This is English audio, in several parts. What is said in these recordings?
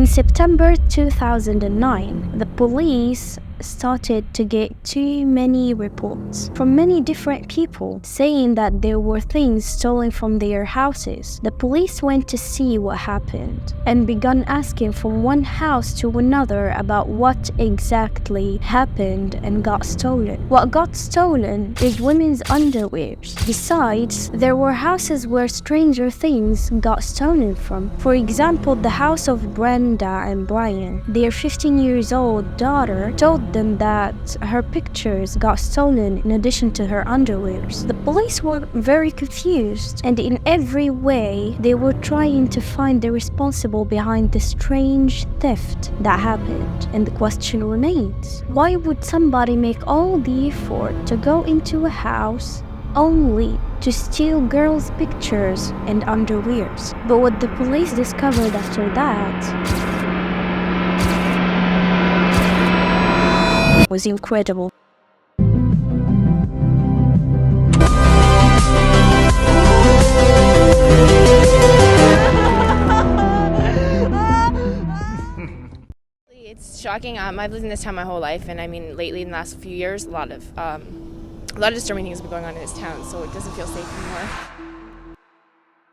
In September 2009, the police started to get too many reports from many different people saying that there were things stolen from their houses. The police went to see what happened and began asking from one house to another about what exactly happened and got stolen. What got stolen is women's underwear. Besides, there were houses where stranger things got stolen from. For example, the house of Brenda and Brian. Their 15-year-old daughter told them that her pictures got stolen in addition to her underwears. The police were very confused, and in every way they were trying to find the responsible behind the strange theft that happened. And the question remains, why would somebody make all the effort to go into a house only to steal girls' pictures and underwears? But what the police discovered after that was incredible. It's shocking. I've lived in this town my whole life, and I mean, lately in the last few years, a lot of disturbing things have been going on in this town, so it doesn't feel safe anymore.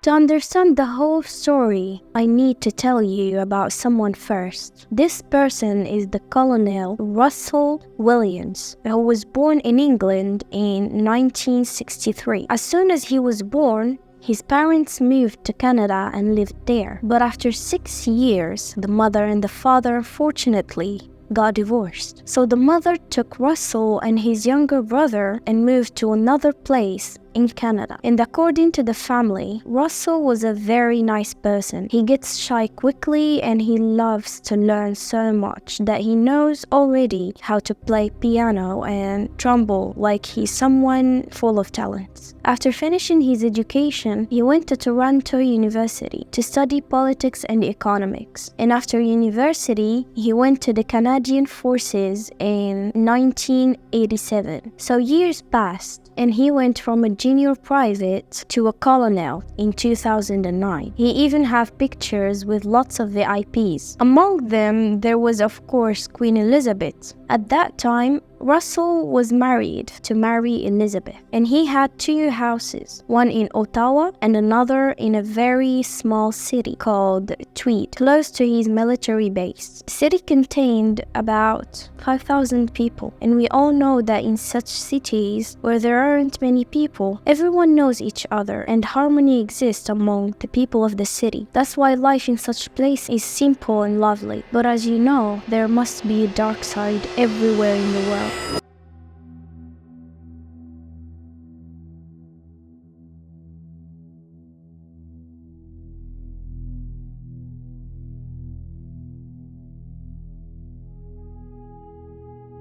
To understand the whole story, I need to tell you about someone first. This person is the Colonel Russell Williams, who was born in England in 1963. As soon as he was born, his parents moved to Canada and lived there. But after 6 years, the mother and the father unfortunately got divorced. So the mother took Russell and his younger brother and moved to another place in Canada. And according to the family, Russell was a very nice person. He gets shy quickly and he loves to learn so much that he knows already how to play piano and trombone, like he's someone full of talents. After finishing his education, he went to Toronto University to study politics and economics. And after university, he went to the Canadian Forces in 1987. So years passed, and he went from a junior private to a colonel in 2009. He even had pictures with lots of VIPs. Among them, there was of course Queen Elizabeth. At that time, Russell was married to Mary Elizabeth, and he had 2 houses, one in Ottawa and another in a very small city called Tweed, close to his military base. The city contained about 5,000 people, and we all know that in such cities where there aren't many people, everyone knows each other and harmony exists among the people of the city. That's why life in such place is simple and lovely. But as you know, there must be a dark side everywhere in the world.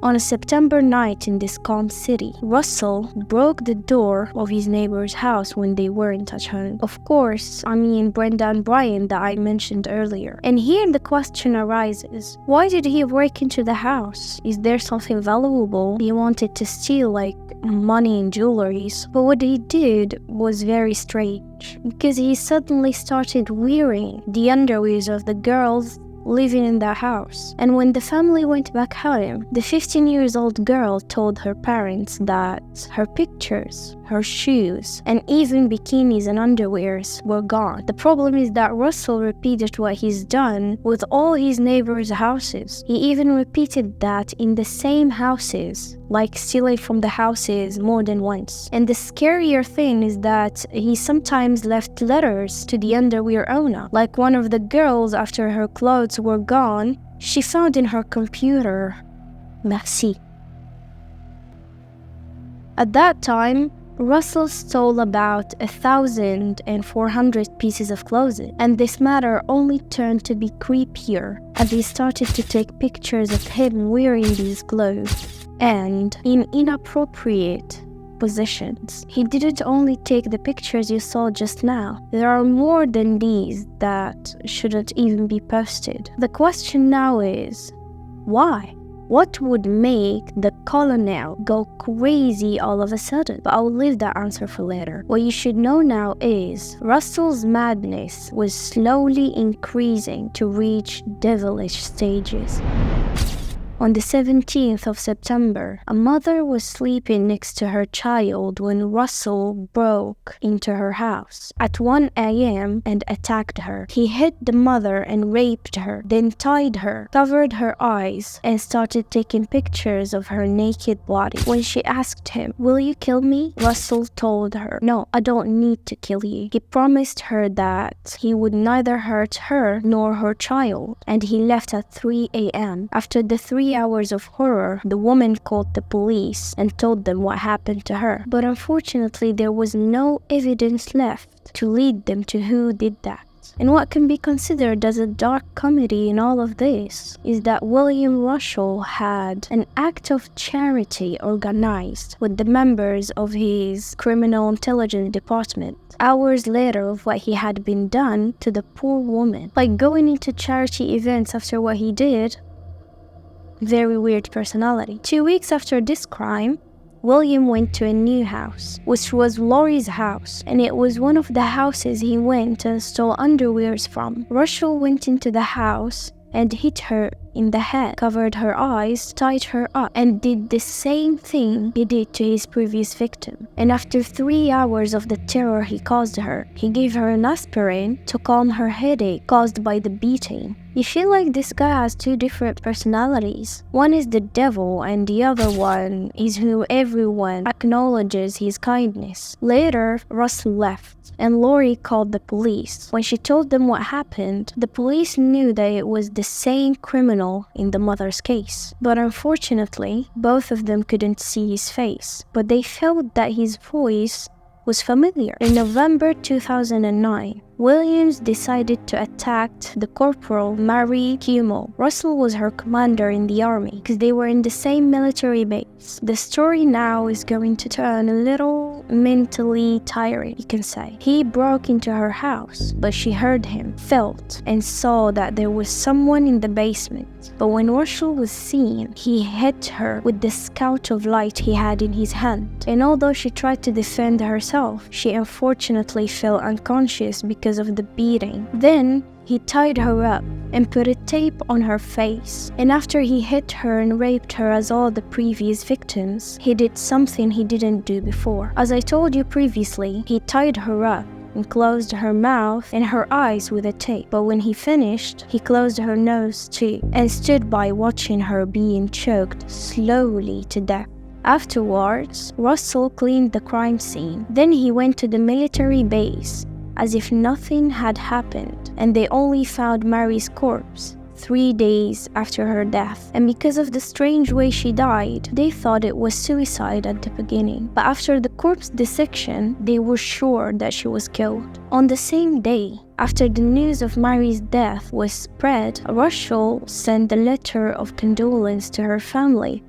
On a September night in this calm city, Russell broke the door of his neighbor's house when they weren't at home. Of course, I mean Brenda and Brian that I mentioned earlier. And here the question arises, why did he break into the house? Is there something valuable he wanted to steal, like money and jewelries? But what he did was very strange, because he suddenly started wearing the underwears of the girls living in their house. And when the family went back home, the 15-year-old girl told her parents that her pictures, her shoes, and even bikinis and underwears were gone. The problem is that Russell repeated what he's done with all his neighbors' houses. He even repeated that in the same houses, like stealing from the houses more than once. And the scarier thing is that he sometimes left letters to the underwear owner. Like one of the girls, after her clothes were gone, she found in her computer, "Merci." At that time, Russell stole about 1,400 pieces of clothing, and this matter only turned to be creepier as he started to take pictures of him wearing these clothes and in inappropriate positions. He didn't only take the pictures you saw just now. There are more than these that shouldn't even be posted. The question now is, why? What would make the colonel go crazy all of a sudden? But I'll leave that answer for later. What you should know now is Russell's madness was slowly increasing to reach devilish stages. On the 17th of September, a mother was sleeping next to her child when Russell broke into her house at 1 a.m. and attacked her. He hit the mother and raped her, then tied her, covered her eyes, and started taking pictures of her naked body. When she asked him, "Will you kill me?" Russell told her, "No, I don't need to kill you." He promised her that he would neither hurt her nor her child, and he left at 3 a.m. After the 3 hours of horror, the woman called the police and told them what happened to her. But unfortunately, there was no evidence left to lead them to who did that. And what can be considered as a dark comedy in all of this is that William Russell had an act of charity organized with the members of his criminal intelligence department hours later of what he had been done to the poor woman. Like going into charity events after what he did. Very weird personality. 2 weeks after this crime, William went to a new house, which was Laurie's house, and it was one of the houses he went to stole underwears from. Russell went into the house and hit her in the head, covered her eyes, tied her up, and did the same thing he did to his previous victim. And after 3 hours of the terror he caused her, he gave her an aspirin to calm her headache caused by the beating. You feel like this guy has two different personalities. One is the devil and the other one is who everyone acknowledges his kindness. Later, Russ left and Laurie called the police. When she told them what happened, the police knew that it was the same criminal in the mother's case. But unfortunately, both of them couldn't see his face, but they felt that his voice was familiar. In November 2009, Williams decided to attack the Corporal Mary Kimmel. Russell was her commander in the army because they were in the same military base. The story now is going to turn a little mentally tiring, you can say. He broke into her house, but she heard him, felt, and saw that there was someone in the basement. But when Russell was seen, he hit her with the scout of light he had in his hand. And although she tried to defend herself, she unfortunately fell unconscious because of the beating. Then he tied her up and put a tape on her face. And after he hit her and raped her as all the previous victims, he did something he didn't do before. As I told you previously, he tied her up and closed her mouth and her eyes with a tape. But when he finished, he closed her nose too and stood by watching her being choked slowly to death. Afterwards, Russell cleaned the crime scene. Then he went to the military base as if nothing had happened, and they only found Mary's corpse 3 days after her death. And because of the strange way she died, they thought it was suicide at the beginning. But after the corpse dissection, they were sure that she was killed. On the same day, after the news of Mary's death was spread, Russell sent a letter of condolence to her family.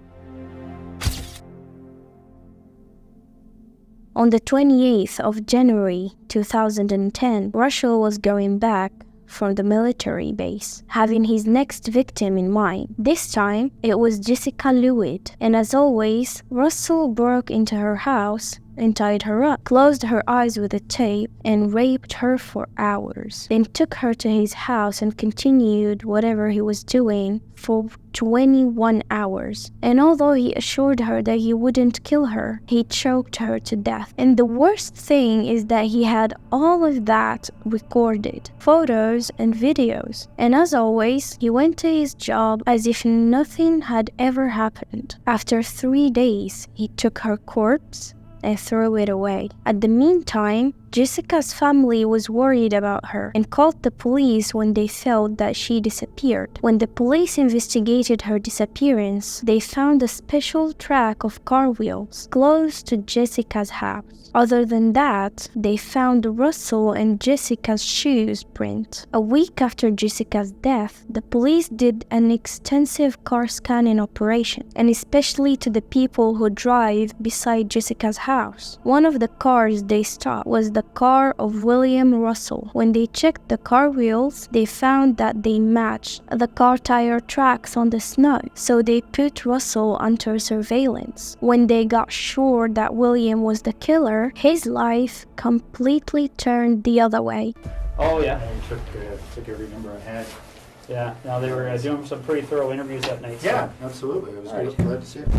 On the 28th of January 2010, Russell was going back from the military base, having his next victim in mind. This time, it was Jessica Lewitt, and as always, Russell broke into her house and tied her up, closed her eyes with a tape, and raped her for hours. Then took her to his house and continued whatever he was doing for 21 hours. And although he assured her that he wouldn't kill her, he choked her to death. And the worst thing is that he had all of that recorded, photos and videos. And as always, he went to his job as if nothing had ever happened. After 3 days, he took her corpse and threw it away. At the meantime, Jessica's family was worried about her and called the police when they felt that she disappeared. When the police investigated her disappearance, they found a special track of car wheels close to Jessica's house. Other than that, they found Russell and Jessica's shoes print. A week after Jessica's death, the police did an extensive car scanning operation, and especially to the people who drive beside Jessica's house. One of the cars they stopped was the the car of William Russell. When they checked the car wheels, they found that they matched the car tire tracks on the snow, so they put Russell under surveillance. When they got sure that William was the killer, his life completely turned the other way. Oh yeah, I took every number I had. Yeah, now they were doing some pretty thorough interviews that night. Yeah, absolutely. I was All right. glad to see it.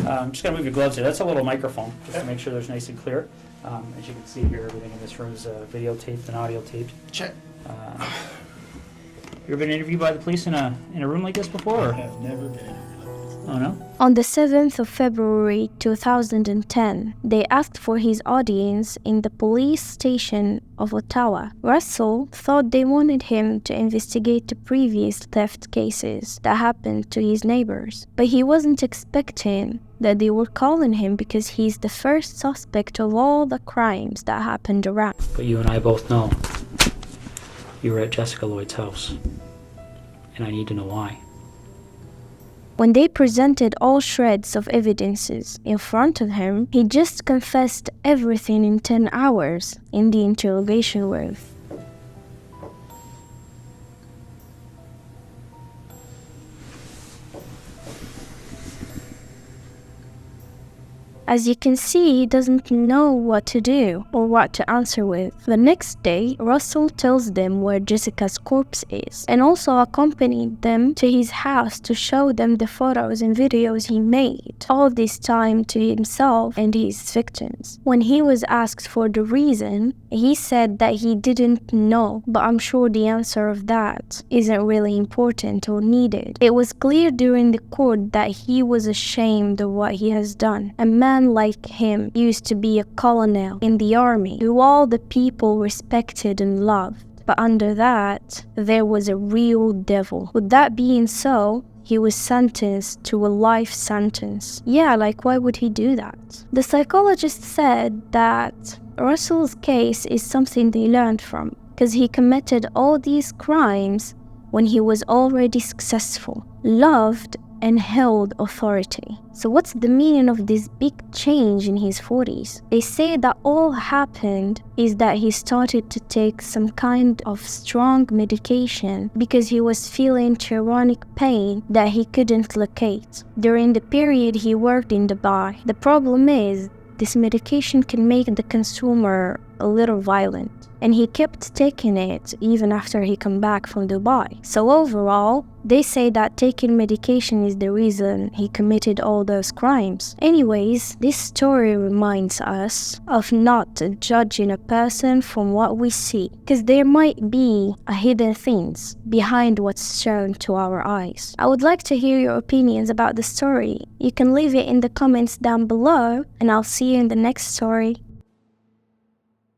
I'm just gonna move your gloves here. That's a little microphone, just to make sure there's nice and clear. As you can see here, everything in this room is videotaped and audio taped. Check. You ever been interviewed by the police in a room like this before? I have never been. Oh no? On the 7th of February 2010, they asked for his audience in the police station of Ottawa. Russell thought they wanted him to investigate the previous theft cases that happened to his neighbors, but he wasn't expecting that they were calling him because he's the first suspect of all the crimes that happened around. But you and I both know you were at Jessica Lloyd's house, and I need to know why. When they presented all shreds of evidences in front of him, he just confessed everything in 10 hours in the interrogation room. As you can see, he doesn't know what to do or what to answer with. The next day, Russell tells them where Jessica's corpse is and also accompanied them to his house to show them the photos and videos he made, all this time to himself and his victims. When he was asked for the reason, he said that he didn't know, but I'm sure the answer of that isn't really important or needed. It was clear during the court that he was ashamed of what he has done. A man like him used to be a colonel in the army who all the people respected and loved. But under that, there was a real devil. With that being so, he was sentenced to a life sentence. Yeah, like why would he do that? The psychologist said that Russell's case is something they learned from, because he committed all these crimes when he was already successful, loved, and held authority. So what's the meaning of this big change in his 40s? They say that all happened is that he started to take some kind of strong medication because he was feeling chronic pain that he couldn't locate during the period he worked in Dubai. The problem is, this medication can make the consumer a little violent, and he kept taking it even after he came back from Dubai. So overall, they say that taking medication is the reason he committed all those crimes. Anyways, this story reminds us of not judging a person from what we see, because there might be hidden things behind what's shown to our eyes. I would like to hear your opinions about the story. You can leave it in the comments down below, and I'll see you in the next story.